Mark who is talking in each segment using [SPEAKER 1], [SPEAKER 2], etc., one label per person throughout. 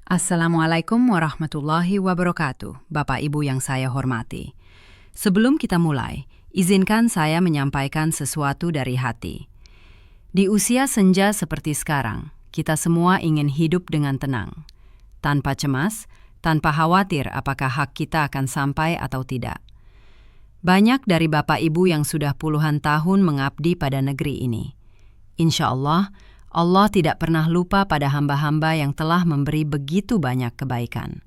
[SPEAKER 1] Assalamualaikum warahmatullahi wabarakatuh, Bapak Ibu yang saya hormati. Sebelum kita mulai, izinkan saya menyampaikan sesuatu dari hati. Di usia senja seperti sekarang, kita semua ingin hidup dengan tenang, tanpa cemas, tanpa khawatir apakah hak kita akan sampai atau tidak. Banyak dari Bapak Ibu yang sudah puluhan tahun mengabdi pada negeri ini. Insya Allah tidak pernah lupa pada hamba-hamba yang telah memberi begitu banyak kebaikan.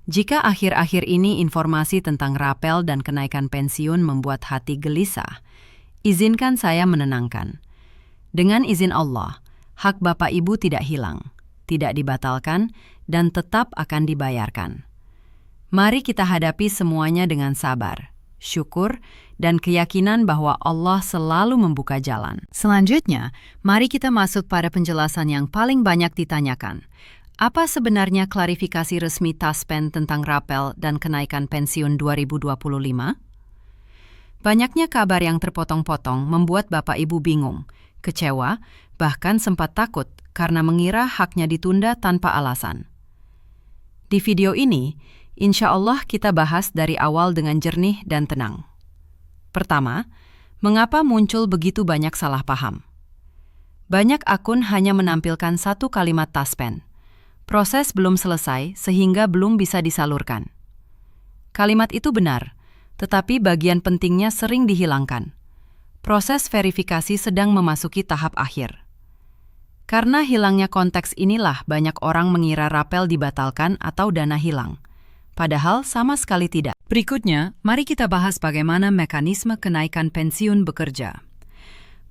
[SPEAKER 1] Jika akhir-akhir ini informasi tentang rapel dan kenaikan pensiun membuat hati gelisah, izinkan saya menenangkan. Dengan izin Allah, hak Bapak Ibu tidak hilang, tidak dibatalkan, dan tetap akan dibayarkan. Mari kita hadapi semuanya dengan sabar, syukur, dan keyakinan bahwa Allah selalu membuka jalan. Selanjutnya, mari kita masuk pada penjelasan yang paling banyak ditanyakan. Apa sebenarnya klarifikasi resmi Taspen tentang rapel dan kenaikan pensiun 2025? Banyaknya kabar yang terpotong-potong membuat Bapak Ibu bingung, kecewa, bahkan sempat takut karena mengira haknya ditunda tanpa alasan. Di video ini, insya Allah kita bahas dari awal dengan jernih dan tenang. Pertama, mengapa muncul begitu banyak salah paham? Banyak akun hanya menampilkan satu kalimat Taspen. Proses belum selesai sehingga belum bisa disalurkan. Kalimat itu benar, tetapi bagian pentingnya sering dihilangkan. Proses verifikasi sedang memasuki tahap akhir. Karena hilangnya konteks inilah banyak orang mengira rapel dibatalkan atau dana hilang. Padahal sama sekali tidak. Berikutnya, mari kita bahas bagaimana mekanisme kenaikan pensiun bekerja.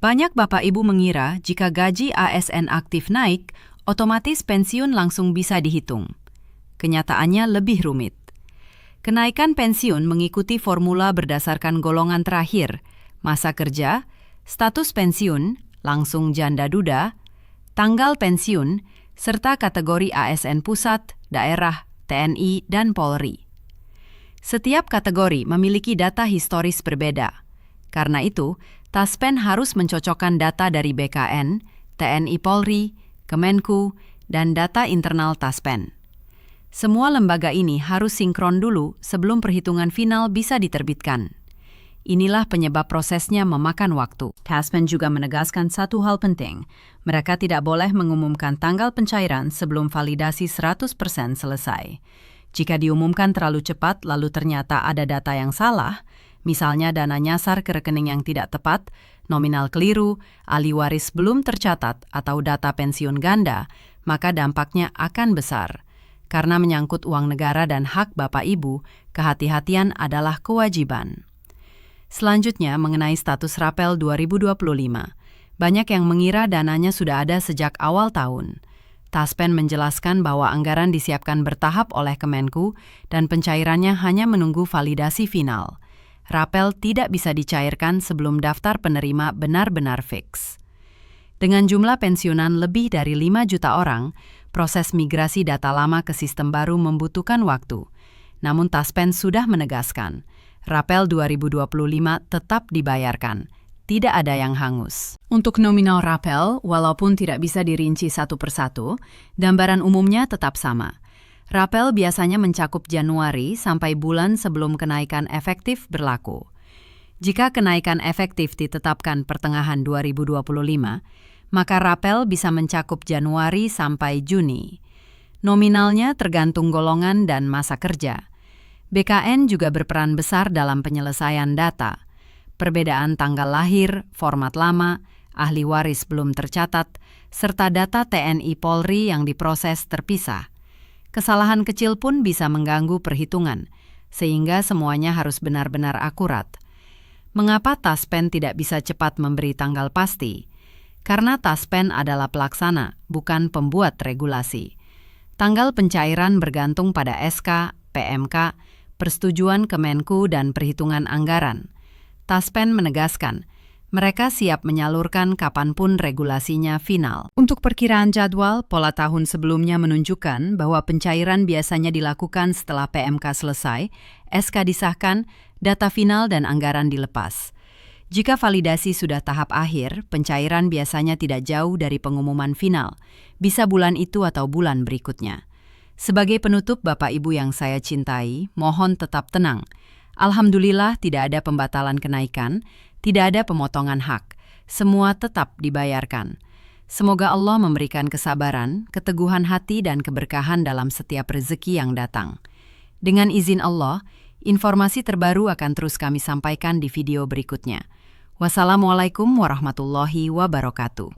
[SPEAKER 1] Banyak Bapak Ibu mengira jika gaji ASN aktif naik, otomatis pensiun langsung bisa dihitung. Kenyataannya lebih rumit. Kenaikan pensiun mengikuti formula berdasarkan golongan terakhir, masa kerja, status pensiun, langsung janda duda, tanggal pensiun, serta kategori ASN pusat, daerah, TNI, dan Polri. Setiap kategori memiliki data historis berbeda. Karena itu, Taspen harus mencocokkan data dari BKN, TNI Polri, Kemenku, dan data internal Taspen. Semua lembaga ini harus sinkron dulu sebelum perhitungan final bisa diterbitkan. Inilah penyebab prosesnya memakan waktu. Taspen juga menegaskan satu hal penting. Mereka tidak boleh mengumumkan tanggal pencairan sebelum validasi 100% selesai. Jika diumumkan terlalu cepat lalu ternyata ada data yang salah, misalnya dana nyasar ke rekening yang tidak tepat, nominal keliru, ahli waris belum tercatat, atau data pensiun ganda, maka dampaknya akan besar. Karena menyangkut uang negara dan hak Bapak Ibu, kehati-hatian adalah kewajiban. Selanjutnya mengenai status rapel 2025. Banyak yang mengira dananya sudah ada sejak awal tahun. Taspen menjelaskan bahwa anggaran disiapkan bertahap oleh Kemenku dan pencairannya hanya menunggu validasi final. Rapel tidak bisa dicairkan sebelum daftar penerima benar-benar fix. Dengan jumlah pensiunan lebih dari 5 juta orang, proses migrasi data lama ke sistem baru membutuhkan waktu. Namun Taspen sudah menegaskan, rapel 2025 tetap dibayarkan. Tidak ada yang hangus. Untuk nominal rapel, walaupun tidak bisa dirinci satu persatu, gambaran umumnya tetap sama. Rapel biasanya mencakup Januari sampai bulan sebelum kenaikan efektif berlaku. Jika kenaikan efektif ditetapkan pertengahan 2025, maka rapel bisa mencakup Januari sampai Juni. Nominalnya tergantung golongan dan masa kerja. BKN juga berperan besar dalam penyelesaian data. Perbedaan tanggal lahir, format lama, ahli waris belum tercatat, serta data TNI Polri yang diproses terpisah. Kesalahan kecil pun bisa mengganggu perhitungan, sehingga semuanya harus benar-benar akurat. Mengapa Taspen tidak bisa cepat memberi tanggal pasti? Karena Taspen adalah pelaksana, bukan pembuat regulasi. Tanggal pencairan bergantung pada SK, PMK, persetujuan Kemenku, dan perhitungan anggaran. Taspen menegaskan, mereka siap menyalurkan kapanpun regulasinya final. Untuk perkiraan jadwal, pola tahun sebelumnya menunjukkan bahwa pencairan biasanya dilakukan setelah PMK selesai, SK disahkan, data final dan anggaran dilepas. Jika validasi sudah tahap akhir, pencairan biasanya tidak jauh dari pengumuman final, bisa bulan itu atau bulan berikutnya. Sebagai penutup, Bapak Ibu yang saya cintai, mohon tetap tenang. Alhamdulillah tidak ada pembatalan kenaikan, tidak ada pemotongan hak. Semua tetap dibayarkan. Semoga Allah memberikan kesabaran, keteguhan hati dan keberkahan dalam setiap rezeki yang datang. Dengan izin Allah, informasi terbaru akan terus kami sampaikan di video berikutnya. Wassalamualaikum warahmatullahi wabarakatuh.